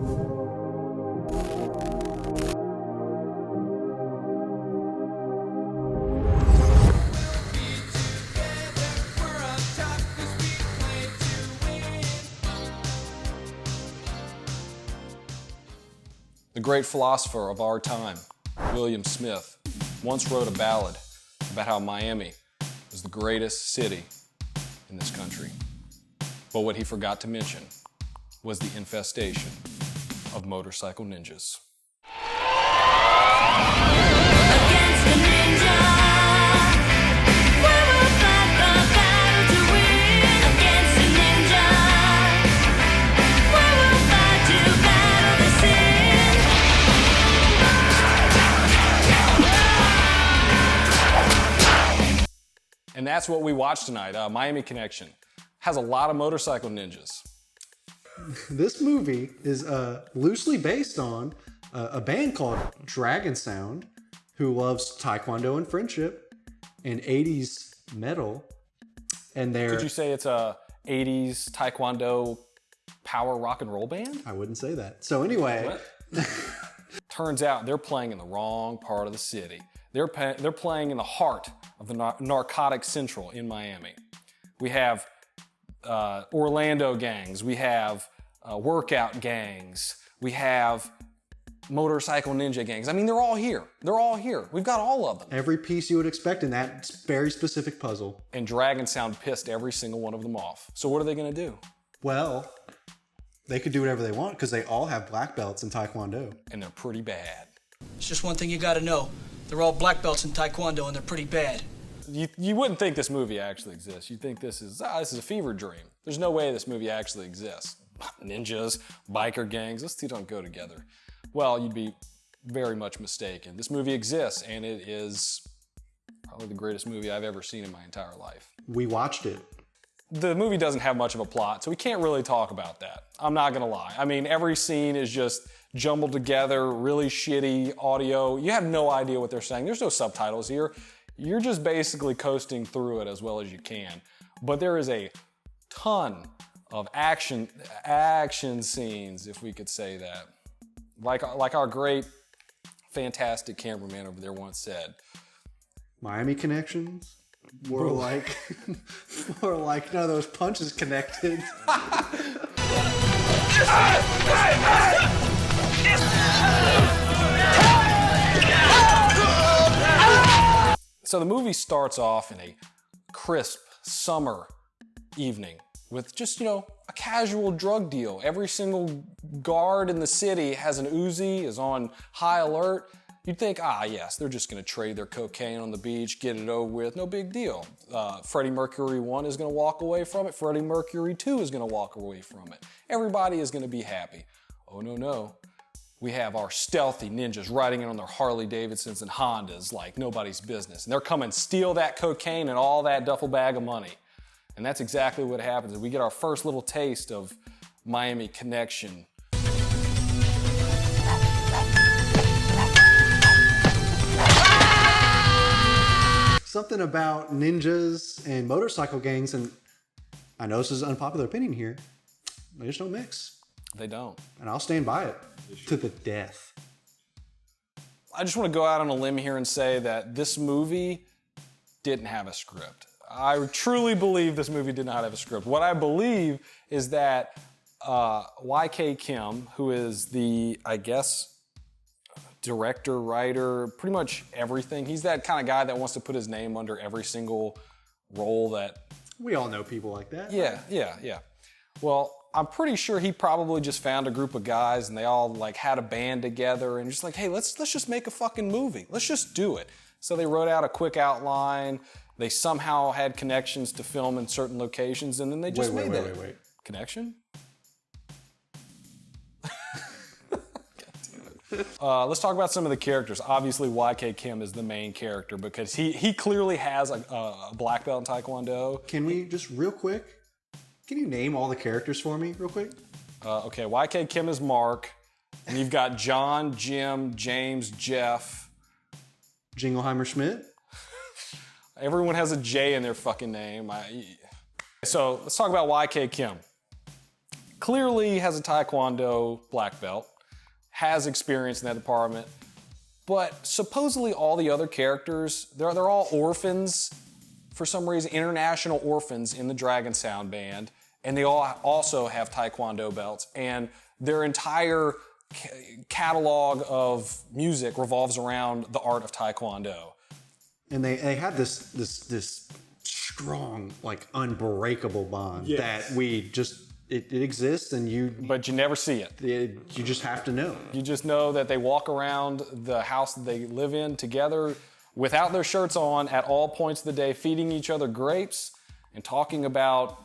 The great philosopher of our time, William Smith, once wrote a ballad about how Miami was the greatest city in this country. But what he forgot to mention was the infestation of motorcycle ninjas. Against the ninja, we will fight the battle to win. Against the ninja, we will fight to battle the sin. And that's what we watched tonight, Miami Connection. Has a lot of motorcycle ninjas. This movie is loosely based on a band called Dragon Sound, who loves Taekwondo and friendship and 80s metal. And they're... Could you say it's a 80s Taekwondo power rock and roll band? I wouldn't say that. So anyway... Turns out they're playing in the wrong part of the city. They're playing in the heart of the narcotic central in Miami. We have Orlando gangs, we have workout gangs, we have motorcycle ninja gangs. I mean, they're all here. They're all here. We've got all of them. Every piece you would expect in that very specific puzzle. And Dragon Sound pissed every single one of them off. So what are they gonna do? Well, they could do whatever they want because they all have black belts in Taekwondo. And they're pretty bad. It's just one thing you gotta know. They're all black belts in Taekwondo and they're pretty bad. You wouldn't think this movie actually exists. You'd think this is a fever dream. There's no way this movie actually exists. Ninjas, biker gangs, those two don't go together. Well, you'd be very much mistaken. This movie exists, and it is probably the greatest movie I've ever seen in my entire life. We watched it. The movie doesn't have much of a plot, so we can't really talk about that. I'm not gonna lie. I mean, every scene is just jumbled together, really shitty audio. You have no idea what they're saying. There's no subtitles here. You're just basically coasting through it as well as you can. But there is a ton of action scenes, if we could say that. Like our great, fantastic cameraman over there once said. Miami Connections? More like none of those punches connected. So the movie starts off in a crisp summer evening with just, a casual drug deal. Every single guard in the city has an Uzi, is on high alert. You'd think, yes, they're just gonna trade their cocaine on the beach, get it over with, no big deal. Freddie Mercury 1 is gonna walk away from it. Freddie Mercury 2 is gonna walk away from it. Everybody is gonna be happy. Oh, no. We have our stealthy ninjas riding in on their Harley Davidsons and Hondas like nobody's business. And they're coming to steal that cocaine and all that duffel bag of money. And that's exactly what happens. We get our first little taste of Miami Connection. Something about ninjas and motorcycle gangs, and I know this is an unpopular opinion here, they just don't mix. They don't. And I'll stand by it to the death. I just want to go out on a limb here and say that this movie didn't have a script. I truly believe this movie did not have a script. What I believe is that YK Kim, who is the, director, writer, pretty much everything. He's that kind of guy that wants to put his name under every single role that... We all know people like that. Yeah. Well, I'm pretty sure he probably just found a group of guys and they all had a band together and just hey, let's just make a fucking movie. Let's just do it. So they wrote out a quick outline. They somehow had connections to film in certain locations and then they just made that. Wait. Connection? Let's talk about some of the characters. Obviously, YK Kim is the main character because he clearly has a black belt in Taekwondo. Can we just real quick, can you name all the characters for me real quick? Okay, YK Kim is Mark, and you've got John, Jim, James, Jeff. Jingleheimer Schmidt? Everyone has a J in their fucking name. So let's talk about YK Kim. clearly has a Taekwondo black belt, has experience in that department, but supposedly all the other characters, they're all orphans for some reason, international orphans in the Dragon Sound band, and they all also have Taekwondo belts, and their entire catalog of music revolves around the art of Taekwondo. And they had this strong, like unbreakable bond that we just it exists, and But you never see it. you just have to know. You just know that they walk around the house that they live in together without their shirts on at all points of the day, feeding each other grapes and talking about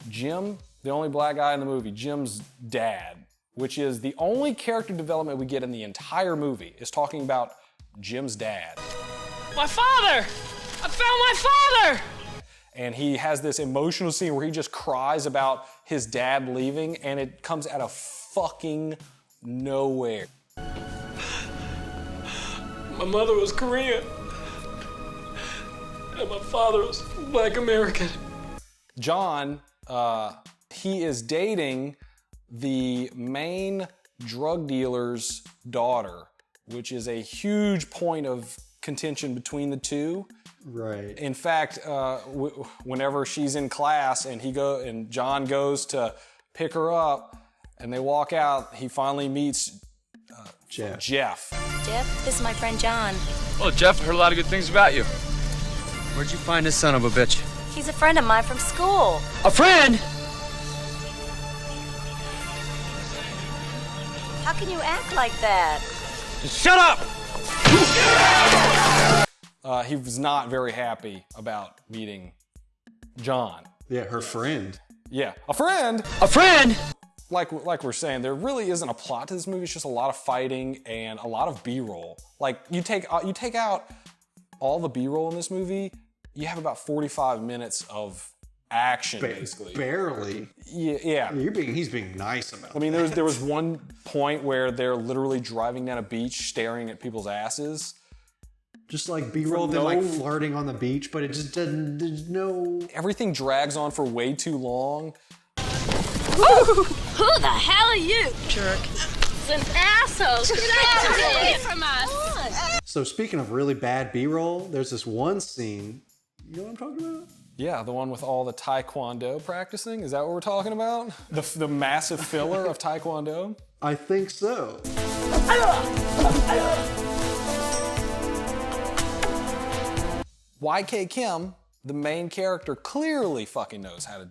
Jim, the only black guy in the movie, Jim's dad, which is the only character development we get in the entire movie, is talking about Jim's dad. My father! I found my father! And he has this emotional scene where he just cries about his dad leaving, and it comes out of fucking nowhere. My mother was Korean. And my father was Black American. John, he is dating the main drug dealer's daughter, which is a huge point of contention between the two. Right. In fact, whenever she's in class and John goes to pick her up, and they walk out, he finally meets Jeff. Jeff. Jeff, this is my friend John. Oh, Jeff, I heard a lot of good things about you. Where'd you find this son of a bitch? He's a friend of mine from school. A friend? How can you act like that? Shut up! He was not very happy about meeting John. Yeah, her friend. Yeah, a friend. A friend? Like we're saying, there really isn't a plot to this movie. It's just a lot of fighting and a lot of B-roll. Like you take out all the B-roll in this movie, you have about 45 minutes of action, basically. Barely. Yeah. He's being nice about it. I mean, there was one point where they're literally driving down a beach, staring at people's asses. Just like B-roll, them like flirting on the beach, but it just doesn't. There's no. Everything drags on for way too long. Who the hell are you? Jerk. It's an asshole. Get away from us. So speaking of really bad B-roll, there's this one scene. You know what I'm talking about? Yeah, the one with all the Taekwondo practicing. Is that what we're talking about? The massive filler of Taekwondo? I think so. YK Kim, the main character, clearly fucking knows how to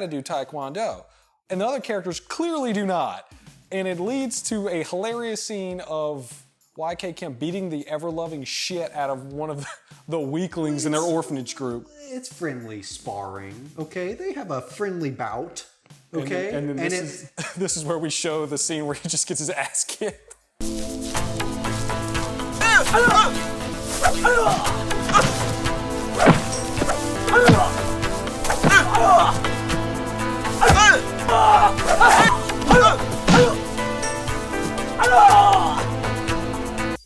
do Taekwondo. And the other characters clearly do not. And it leads to a hilarious scene of YK Kim beating the ever-loving shit out of one of the weaklings in their orphanage group. It's friendly sparring, okay? They have a friendly bout, okay? And then this is where we show the scene where he just gets his ass kicked.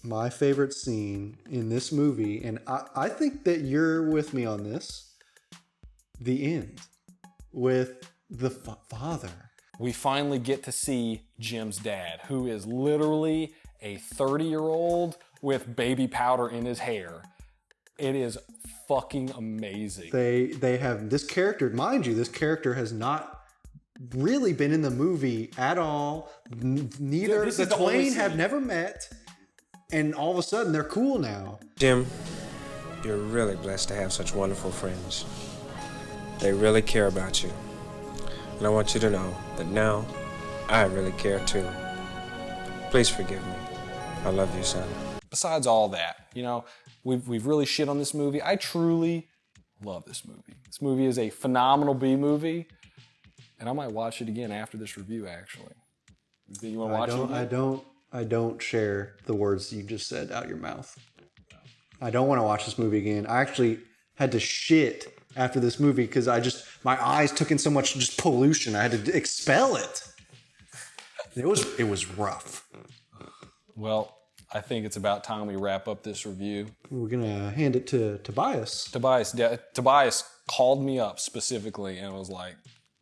My favorite scene in this movie, and I think that you're with me on this, the end with the father. We finally get to see Jim's dad, who is literally a 30-year-old with baby powder in his hair. It is fucking amazing. They have this character, mind you, this character has not really been in the movie at all. Neither This the is the only twain scene. have never met, and all of a sudden they're cool now. Jim, you're really blessed to have such wonderful friends. They really care about you. And I want you to know that now I really care too. Please forgive me. I love you, son. Besides all that, you know, we've really shit on this movie. I truly love this movie. This movie is a phenomenal B movie, and I might watch it again after this review, actually. You want to watch it again? I don't share the words you just said out your mouth. I don't want to watch this movie again. I actually had to shit after this movie because my eyes took in so much just pollution. I had to expel it. It was rough. Well, I think it's about time we wrap up this review. We're gonna hand it to Tobias. Tobias called me up specifically and was like,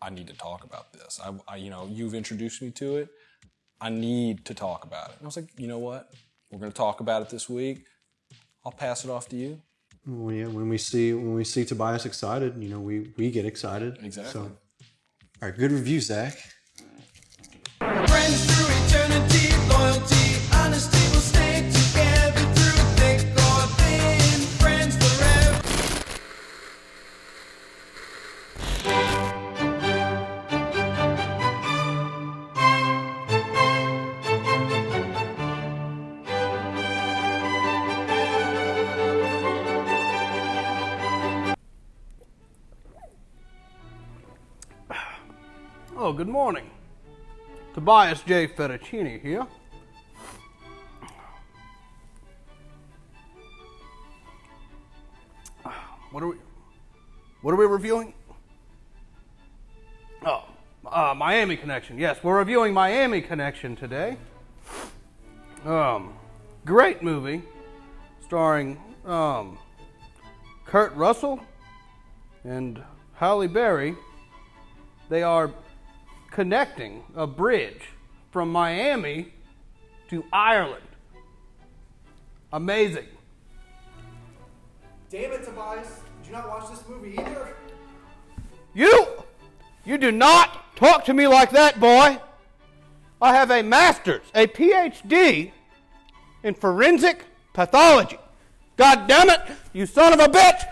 I need to talk about this. You've introduced me to it. I need to talk about it. And I was like, you know what? We're going to talk about it this week. I'll pass it off to you. Well, yeah, when we see Tobias excited, we get excited. Exactly. So, all right, good review, Zach. Friends through eternity, loyalty, honesty will stay together through thick or thin. Friends forever. Oh, good morning. Tobias J. Fettuccini here. What are we reviewing? Oh, Miami Connection. Yes, we're reviewing Miami Connection today. Great movie, starring Kurt Russell and Halle Berry. They are connecting a bridge from Miami to Ireland. Amazing. Damn it, Tobias. Did you not watch this movie either? You do not talk to me like that, boy. I have a master's, a PhD in forensic pathology. God damn it, you son of a bitch!